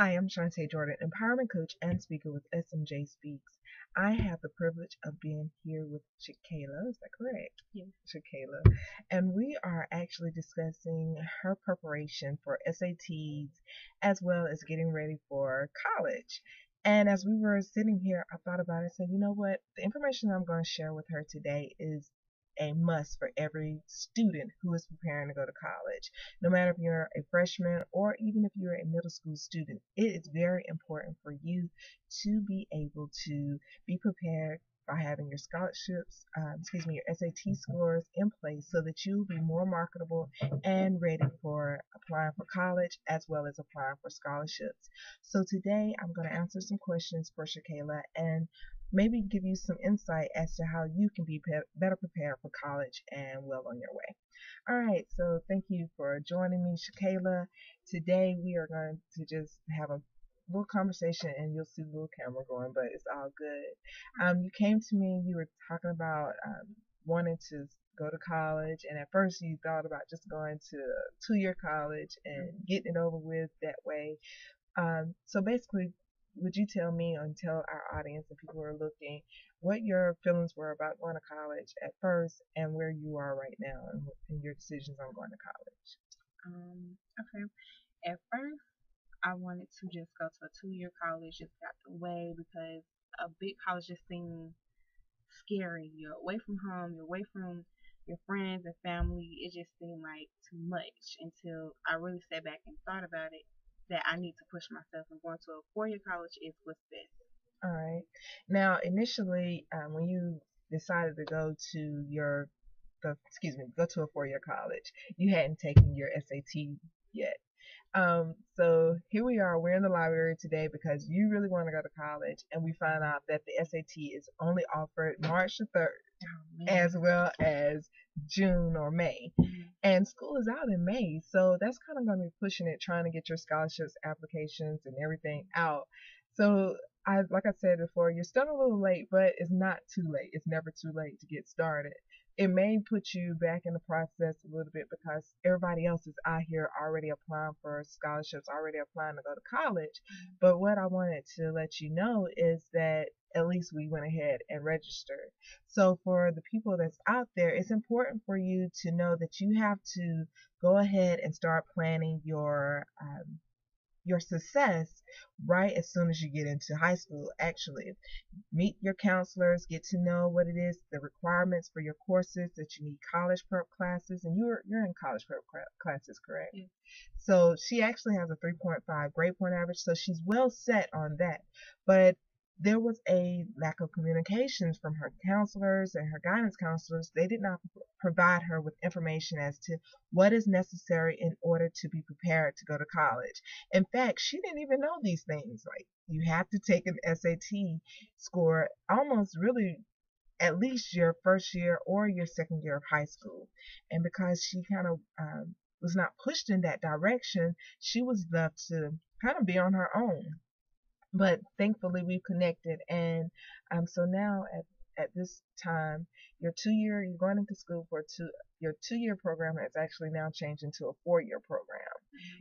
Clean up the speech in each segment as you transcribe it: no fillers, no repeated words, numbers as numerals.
Hi, I'm Shantae Jordan, empowerment coach and speaker with SMJ Speaks. I have the privilege of being here with Shakayla. Is that correct? Yes. Shakayla. And we are actually discussing her preparation for SATs as well as getting ready for college. And as we were sitting here, I thought about it and said, you know what? The information I'm going to share with her today is a must for every student who is preparing to go to college. No matter if you're a freshman or even if you're a middle school student, it is very important for you to be able to be prepared by having your scholarships, your SAT scores in place so that you'll be more marketable and ready for applying for college as well as applying for scholarships. So today I'm going to answer some questions for Shakayla and maybe give you some insight as to how you can be better prepared for college and well on your way. All right, so thank you for joining me, Shakayla. Today we are going to just have a little conversation, and you'll see the little camera going, but it's all good. You came to me, you were talking about wanting to go to college, and at first you thought about just going to a 2-year college and getting it over with that way. So basically, would you tell me and tell our audience and people who are looking what your feelings were about going to college at first and where you are right now and your decisions on going to college? Okay. At first, I wanted to just go to a 2-year college, just got the way because a big college just seemed scary. You're away from home, you're away from your friends and family. It just seemed like too much until I really sat back and thought about it that I need to push myself, and going to a 4-year college is what's best. All right. Now, initially, when you decided to go to a 4-year college, you hadn't taken your SAT yet. So here we are. We're in the library today because you really want to go to college, and we find out that the SAT is only offered March the 3rd, as well as June or May. And school is out in May, so that's kind of going to be pushing it, trying to get your scholarships applications and everything out. So like I said before, you're still a little late, but it's not too late. It's never too late to get started. It may put you back in the process a little bit because everybody else is out here already applying for scholarships, already applying to go to college. But what I wanted to let you know is that at least we went ahead and registered. So for the people that's out there, it's important for you to know that you have to go ahead and start planning your success right as soon as you get into high school. Actually, meet your counselors, get to know what it is, the requirements for your courses, that you need college prep classes, and you're in college prep classes, correct? Yeah. So she actually has a 3.5 grade point average, so she's well set on that. But there was a lack of communications from her counselors and her guidance counselors. They did not provide her with information as to what is necessary in order to be prepared to go to college. In fact, she didn't even know these things. Like, you have to take an SAT score almost really at least your first year or your second year of high school. And because she kind of was not pushed in that direction, she was left to kind of be on her own. But thankfully we connected, and so now at this time, you're going into school for your 2-year program has actually now changed into a 4-year program.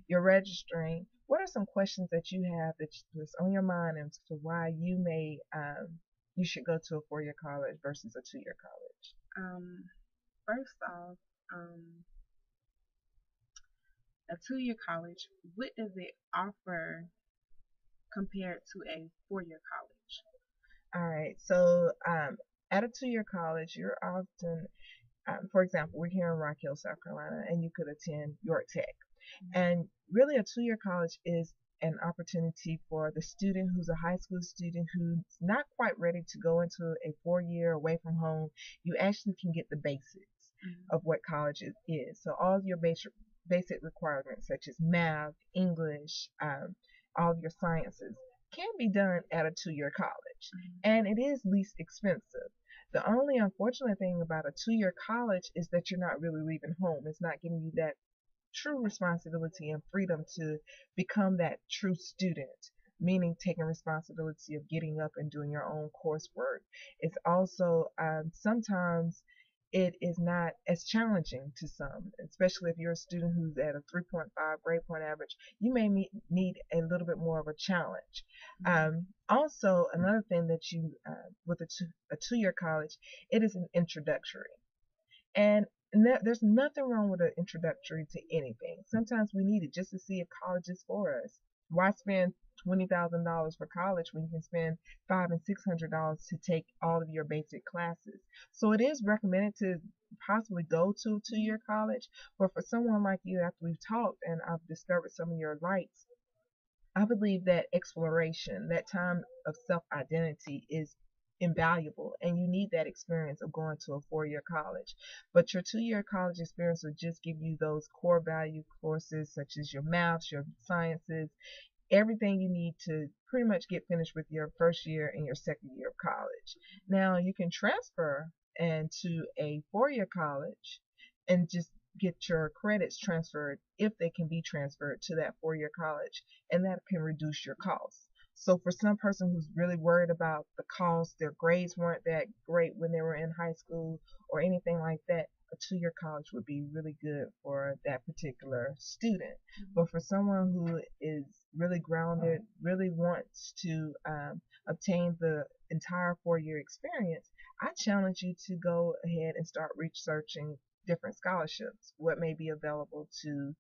You're registering. What are some questions that you have that's on your mind as to why you should go to a 4-year college versus a 2-year college? First off, a 2-year college, what does it offer compared to a 4-year college? All right, so at a 2-year college, you're often, for example, we're here in Rock Hill, South Carolina, and you could attend York Tech. And really, a 2-year college is an opportunity for the student who's a high school student who's not quite ready to go into a 4-year away from home. You actually can get the basics of what college is. So all of your basic requirements, such as math, English, all of your sciences, can be done at a 2-year college. And it is least expensive. The only unfortunate thing about a 2-year college is that you're not really leaving home. It's not giving you that true responsibility and freedom to become that true student, meaning taking responsibility of getting up and doing your own coursework. It's also sometimes it is not as challenging to some, especially if you're a student who's at a 3.5 grade point average. You may need a little bit more of a challenge. Also, another thing that you, with a two-year college, it is an introductory. And there's nothing wrong with an introductory to anything. Sometimes we need it just to see if college is for us. Why spend $20,000 for college when you can spend $500 and $600 to take all of your basic classes? So it is recommended to possibly go to a two-year college. But for someone like you, after we've talked and I've discovered some of your likes, I believe that exploration, that time of self identity, is invaluable, and you need that experience of going to a 4-year college. But your 2-year college experience will just give you those core value courses such as your maths, your sciences, everything you need to pretty much get finished with your first year and your second year of college. Now you can transfer into a 4-year college and just get your credits transferred if they can be transferred to that 4-year college, and that can reduce your costs. So for some person who's really worried about the cost, their grades weren't that great when they were in high school or anything like that, a 2-year college would be really good for that particular student. But for someone who is really grounded, really wants to obtain the entire 4-year experience, I challenge you to go ahead and start researching different scholarships, what may be available to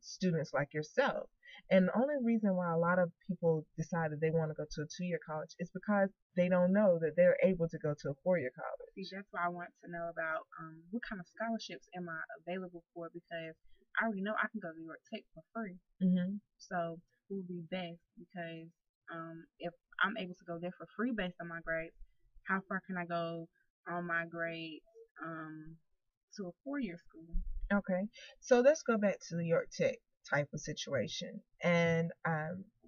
students like yourself. And the only reason why a lot of people decide that they want to go to a 2-year college is because they don't know that they're able to go to a 4-year college. See, that's why I want to know about what kind of scholarships am I available for, because I already know I can go to New York Tech for free. So it would be best, because if I'm able to go there for free based on my grades, how far can I go on my grades to a 4-year school? Okay, so let's go back to the New York Tech type of situation. And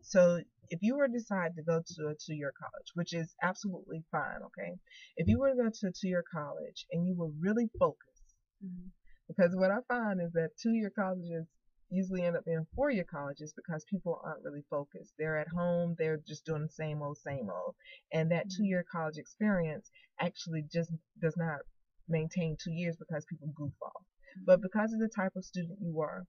so if you were to decide to go to a 2-year college, which is absolutely fine, okay? If you were to go to a 2-year college and you were really focused, because what I find is that 2-year colleges usually end up being 4-year colleges because people aren't really focused. They're at home, they're just doing the same old, same old. And that 2-year college experience actually just does not maintain 2 years because people goof off. But because of the type of student you are,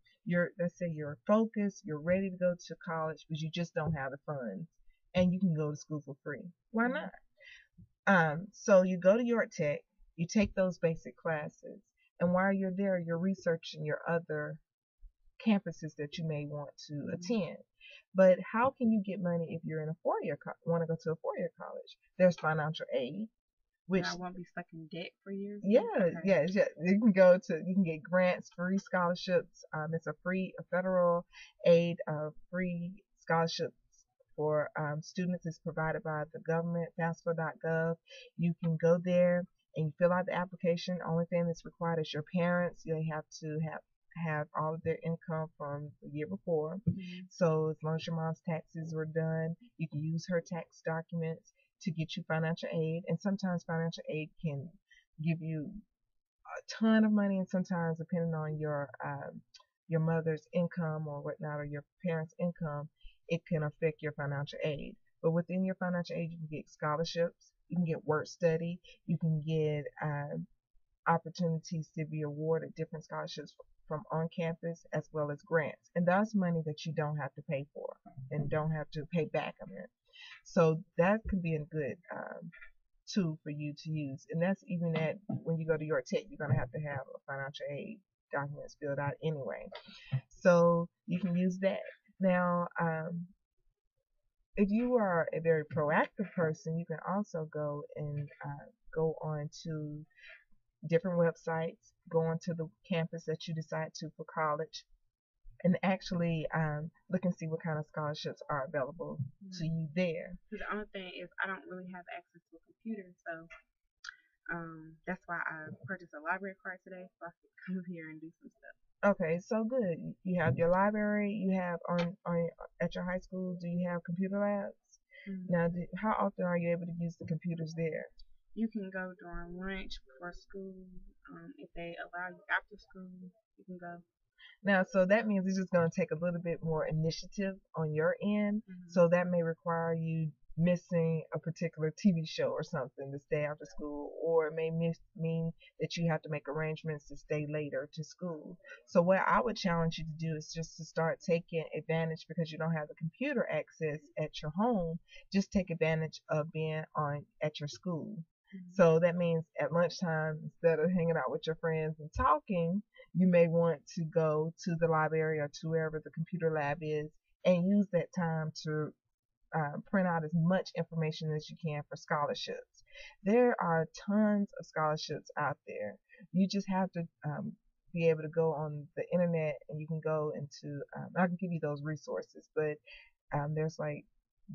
let's say you're focused, you're ready to go to college, but you just don't have the funds, and you can go to school for free. Why not? So you go to York Tech, you take those basic classes, and while you're there, you're researching your other campuses that you may want to attend. But how can you get money if you're in a 4-year want to go to a 4-year college? There's financial aid, which I won't be stuck in debt for years. Yeah, okay. yeah. You can get grants, free scholarships. It's a federal aid, free scholarships for students is provided by the government, FAFSA.gov. You can go there and you fill out the application. Only thing that's required is your parents. They have to have all of their income from the year before. So as long as your mom's taxes were done, you can use her tax documents to get you financial aid. And sometimes financial aid can give you a ton of money, and sometimes depending on your mother's income or whatnot, or your parents' income, it can affect your financial aid. But within your financial aid, you can get scholarships, you can get work study, you can get opportunities to be awarded different scholarships from on campus, as well as grants. And that's money that you don't have to pay for and don't have to pay back. So that could be a good tool for you to use. And that's even at when you go to York Tech, you're going to have a financial aid documents filled out anyway. So you can use that. Now, if you are a very proactive person, you can also go and go on to different websites, go onto the campus that you decide to for college, and actually look and see what kind of scholarships are available to you there. The only thing is I don't really have access to a computer, so that's why I purchased a library card today so I could come here and do some stuff. Okay, so good. You have your library. You have on at your high school. Do you have computer labs? Now, how often are you able to use the computers there? You can go during lunch before school. If they allow you after school, you can go. Now, so that means it's just going to take a little bit more initiative on your end. So that may require you missing a particular TV show or something to stay after school, or it may mean that you have to make arrangements to stay later to school. So what I would challenge you to do is just to start taking advantage, because you don't have the computer access at your home, just take advantage of being on at your school. So that means at lunchtime, instead of hanging out with your friends and talking, you may want to go to the library or to wherever the computer lab is and use that time to print out as much information as you can for scholarships. There are tons of scholarships out there. You just have to be able to go on the internet, and you can go into, I can give you those resources, but there's like,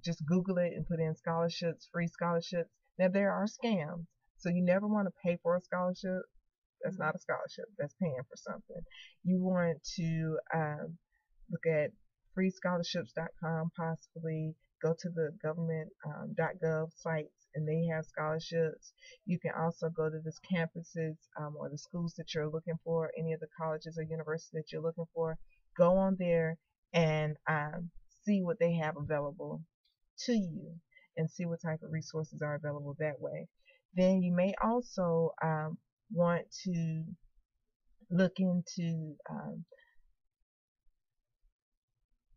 just Google it and put in scholarships, free scholarships. Now, there are scams, so you never want to pay for a scholarship. That's not a scholarship, that's paying for something. You want to look at freescholarships.com, possibly go to the government.gov sites, and they have scholarships. You can also go to the campuses or the schools that you're looking for, any of the colleges or universities that you're looking for. Go on there and see what they have available to you, and see what type of resources are available that way. Then you may also want to look into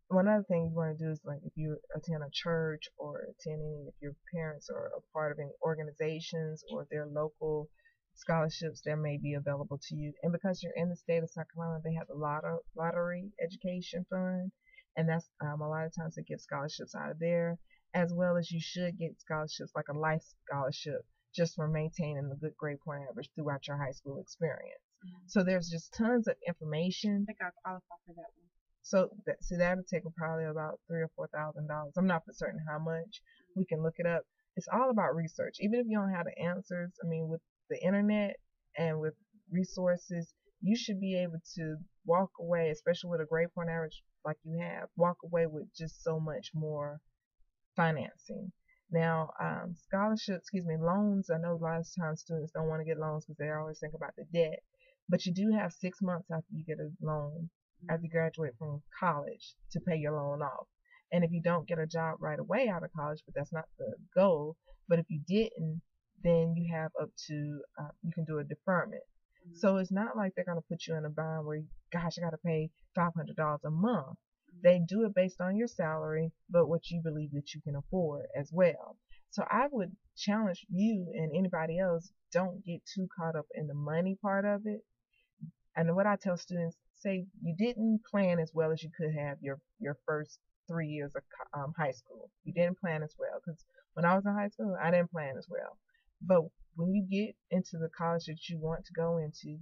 one other thing you want to do is, like, if you attend a church or attending, if your parents are a part of any organizations or their local scholarships that may be available to you. And because you're in the state of South Carolina, they have the lottery education fund, and that's a lot of times they give scholarships out of there, as well as you should get scholarships like a life scholarship just for maintaining a good grade point average throughout your high school experience. So there's just tons of information. I think I qualify for that one. So that would take probably about $3,000 or $4,000. I'm not for certain how much. We can look it up. It's all about research. Even if you don't have the answers, I mean, with the internet and with resources, you should be able to walk away, especially with a grade point average like you have, walk away with just so much more financing. Now, loans. I know a lot of times students don't want to get loans because they always think about the debt, but you do have 6 months after you get a loan, after you graduate from college, to pay your loan off. And if you don't get a job right away out of college, but that's not the goal, but if you didn't, then you have up to, you can do a deferment. So it's not like they're going to put you in a bind where, gosh, I got to pay $500 a month. They do it based on your salary, but what you believe that you can afford as well. So I would challenge you and anybody else, don't get too caught up in the money part of it. And what I tell students, say you didn't plan as well as you could have your first 3 years of high school. You didn't plan as well, because when I was in high school, I didn't plan as well. But when you get into the college that you want to go into,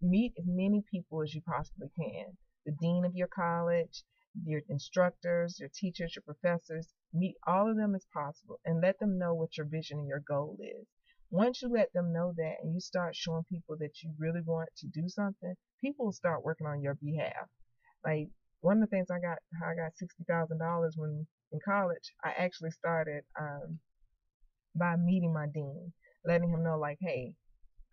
meet as many people as you possibly can. The dean of your college, your instructors, your teachers, your professors, meet all of them as possible and let them know what your vision and your goal is. Once you let them know that and you start showing people that you really want to do something, people will start working on your behalf. Like, one of the things how I got $60,000 when in college, I actually started by meeting my dean, letting him know, like, hey,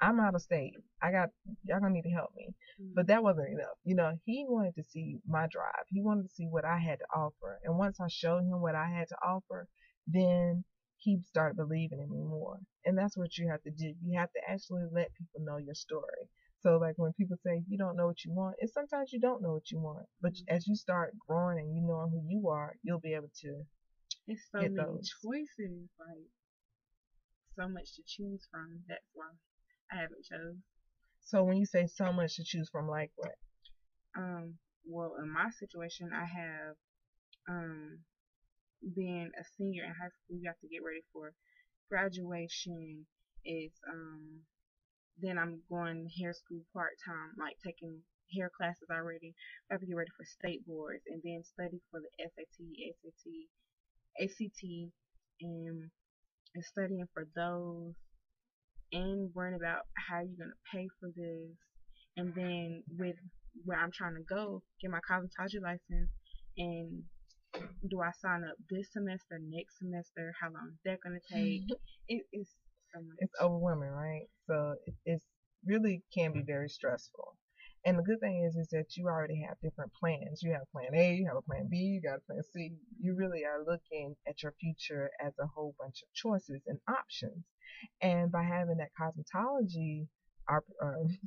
I'm out of state. Y'all gonna need to help me. But that wasn't enough. He wanted to see my drive. He wanted to see what I had to offer. And once I showed him what I had to offer, then he started believing in me more. And that's what you have to do. You have to actually let people know your story. So, like, when people say you don't know what you want, it's sometimes you don't know what you want. But as you start growing and you know who you are, you'll be able to It's so get many those. choices, like so much to choose from. That's why I haven't chose. So when you say so much to choose from, like what? Well, in my situation, I have being a senior in high school. You have to get ready for graduation. Is Then I'm going hair school part time, like taking hair classes already. I have to get ready for state boards and then study for the ACT, and studying for those, and worrying about how you're gonna pay for this, and then with where I'm trying to go, get my cosmetology license, and do I sign up this semester, next semester? How long is that gonna take? It is so much. It's overwhelming, right? So it really can be very stressful. And the good thing is that you already have different plans. You have plan A, you have a plan B, you got a plan C. You really are looking at your future as a whole bunch of choices and options. And by having that cosmetology,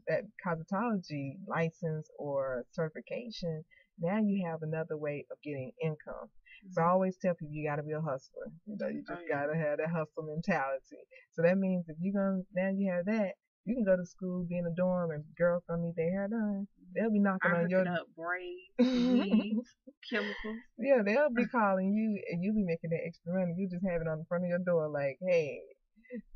that cosmetology license or certification, now you have another way of getting income. So I always tell people you got to be a hustler. You Oh just yeah. got to have that hustle mentality. So that means if you're going to, now you have that, you can go to school, be in a dorm, and girls gonna need their hair done. They'll be knocking I on hook your it up, braids, weaves, chemicals. yeah, they'll be calling you, and you'll be making that extra money. You just have it on the front of your door, like, hey,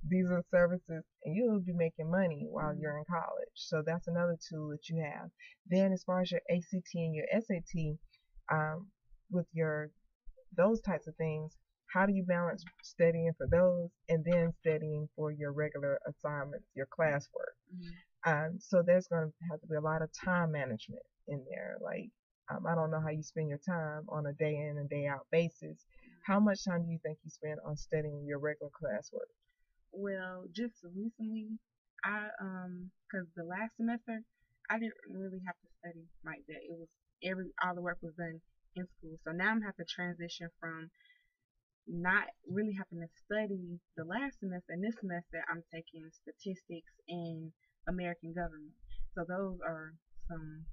these are services, and you'll be making money while Mm-hmm. you're in college. So that's another tool that you have. Then, as far as your ACT and your SAT, um, with your those types of things, how do you balance studying for those and then studying for your regular assignments, your classwork? Mm-hmm. So there's going to have to be a lot of time management in there. Like, I don't know how you spend your time on a day in and day out basis. How much time do you think you spend on studying your regular classwork? Well, just recently, cause the last semester I didn't really have to study like that. It was all the work was done in school. So now I'm having to transition from not really having to study the last semester. And this semester I'm taking statistics and American government. So those are some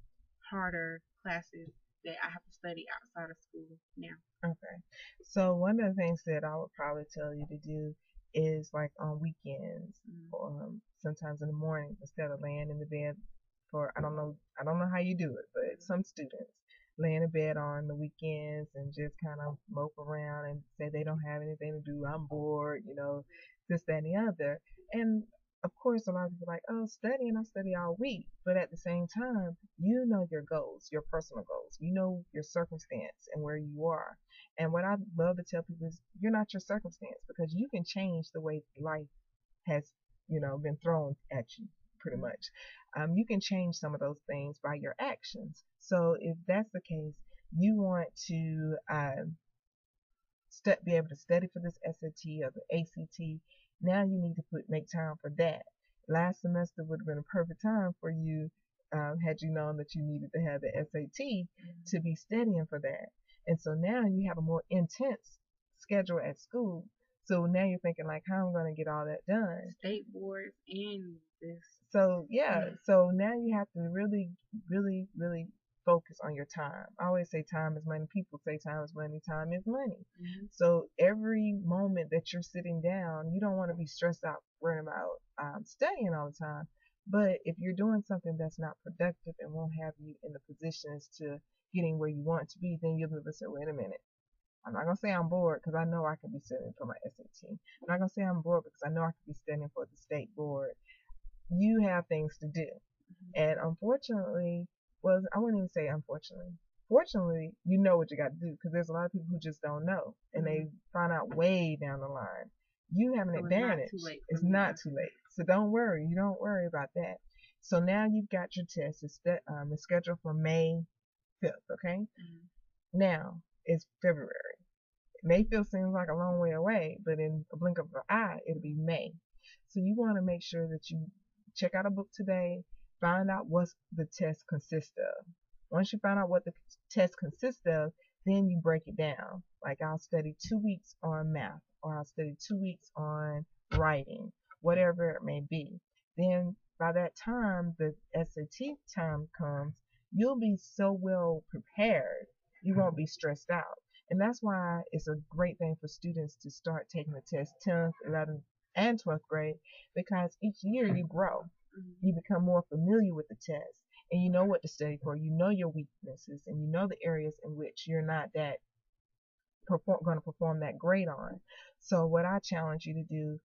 harder classes that I have to study outside of school now. Okay. So one of the things that I would probably tell you to do is like on weekends Mm-hmm. or sometimes in the morning instead of laying in the bed for I don't know how you do it, but some students lay in the bed on the weekends and just kind of mope around and say they don't have anything to do. I'm bored, this, that, and the other. And of course, a lot of people are like, oh, study, and I study all week. But at the same time, you know your goals, your personal goals. You know your circumstance and where you are. And what I love to tell people is you're not your circumstance because you can change the way life has, been thrown at you pretty Mm-hmm. much. You can change some of those things by your actions. So if that's the case, you want to be able to study for this SAT or the ACT. Now you need to make time for that. Last semester would have been a perfect time for you had you known that you needed to have the SAT to be studying for that. And so now you have a more intense schedule at school. So now you're thinking like, how am I going to get all that done? State boards and this. So yeah, so now you have to really, really, really focus on your time. I always say time is money. People say time is money. Time is money. Mm-hmm. So every moment that you're sitting down, you don't want to be stressed out worrying about studying all the time. But if you're doing something that's not productive and won't have you in the positions to getting where you want to be, then you'll be able to say, wait a minute. I'm not gonna say I'm bored because I know I could be studying for my SAT. I'm not gonna say I'm bored because I know I could be studying for the state board. You have things to do. And unfortunately, well, I wouldn't even say unfortunately. Fortunately, you know what you got to do because there's a lot of people who just don't know and they find out way down the line. You have an So it's not advantage. too late for It's me. not too late. So don't worry. You don't worry about that. So now you've got your test. It's scheduled for May 5th, okay? Mm-hmm. Now it's February. May feel seems like a long way away, but in a blink of an eye, it'll be May. So you want to make sure that you check out a book today, find out what the test consists of. Once you find out what the test consists of, then you break it down. Like I'll study 2 weeks on math, or I'll study 2 weeks on writing, whatever it may be. Then by that time the SAT time comes, you'll be so well prepared, you won't be stressed out. And that's why it's a great thing for students to start taking the test 10th, 11th, and 12th grade because each year you grow. Mm-hmm. You become more familiar with the test and you know what to study for. You know your weaknesses and you know the areas in which you're not that going to perform that great on. So what I challenge you to do,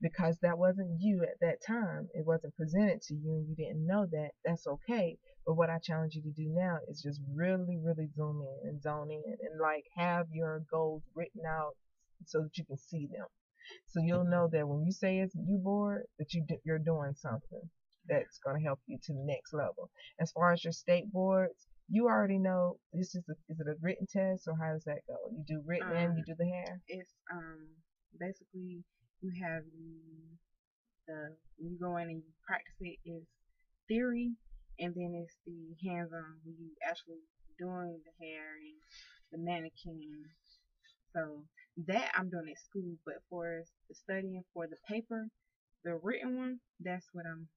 because that wasn't you at that time, it wasn't presented to you and you didn't know that, that's okay. But what I challenge you to do now is just really, really zoom in and zone in and like have your goals written out so that you can see them. So you'll know that when you say it's you bored, that you're doing something that's going to help you to the next level. As far as your state boards, you already know is it a written test or how does that go? You do written and you do the hair. It's basically you have the when you go in and you practice it is theory and then it's the hands-on where you actually doing the hair and the mannequin. So that I'm doing at school, but for the studying for the paper, the written one, that's what I'm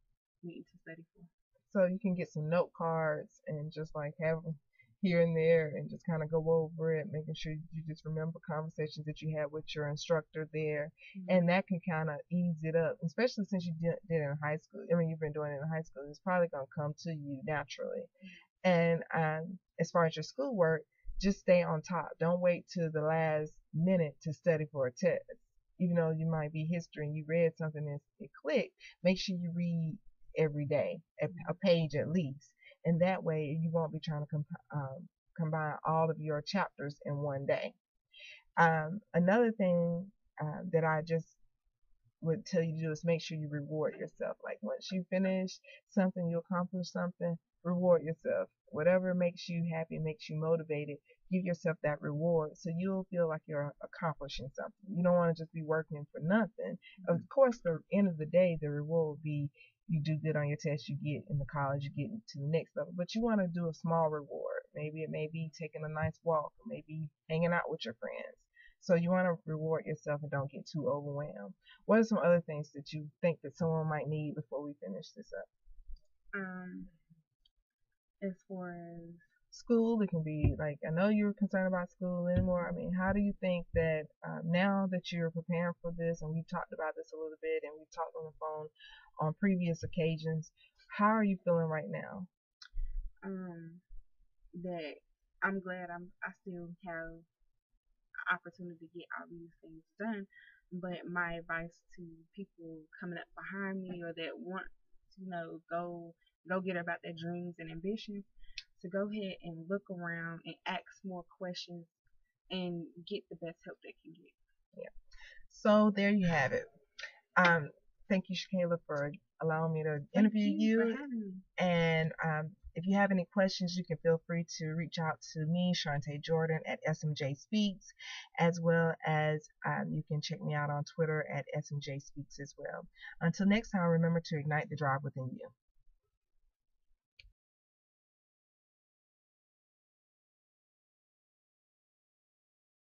needing to study for. So you can get some note cards and just like have them here and there and just kind of go over it, making sure you just remember conversations that you had with your instructor there. And Mm-hmm. that can kind of ease it up, especially since you did it in high school. I mean, you've been doing it in high school. It's probably going to come to you naturally. And as far as your schoolwork, just stay on top. Don't wait till the last minute to study for a test. Even though you might be history and you read something and it clicked, make sure you read every day, a page at least. And that way you won't be trying to combine all of your chapters in one day. Another thing that I just would tell you to do is make sure you reward yourself. Like once you finish something, you accomplish something, reward yourself. Whatever makes you happy, makes you motivated, give yourself that reward so you'll feel like you're accomplishing something. You don't want to just be working for nothing. Of course, the end of the day, the reward will be you do good on your test, you get in the college, you get to the next level. But you want to do a small reward. Maybe it may be taking a nice walk, or maybe hanging out with your friends. So you want to reward yourself and don't get too overwhelmed. What are some other things that you think that someone might need before we finish this up? Um, as far as School, it can be like, I know you're concerned about school anymore. I mean, how do you think that now that you're preparing for this, and we've talked about this a little bit, and we've talked on the phone on previous occasions, how are you feeling right now? um that I'm glad I still have opportunity to get all these things done. But my advice to people coming up behind me or that want to, go get about their dreams and ambitions, to go ahead and look around and ask more questions and get the best help they can get. Yeah. So there you have it. Um, Thank you, Shakayla, for allowing me to Thank interview you for you. having me. And if you have any questions, you can feel free to reach out to me, Sharente Jordan, at SMJ Speaks, as well as you can check me out on Twitter at SMJ Speaks as well. Until next time, remember to ignite the drive within you.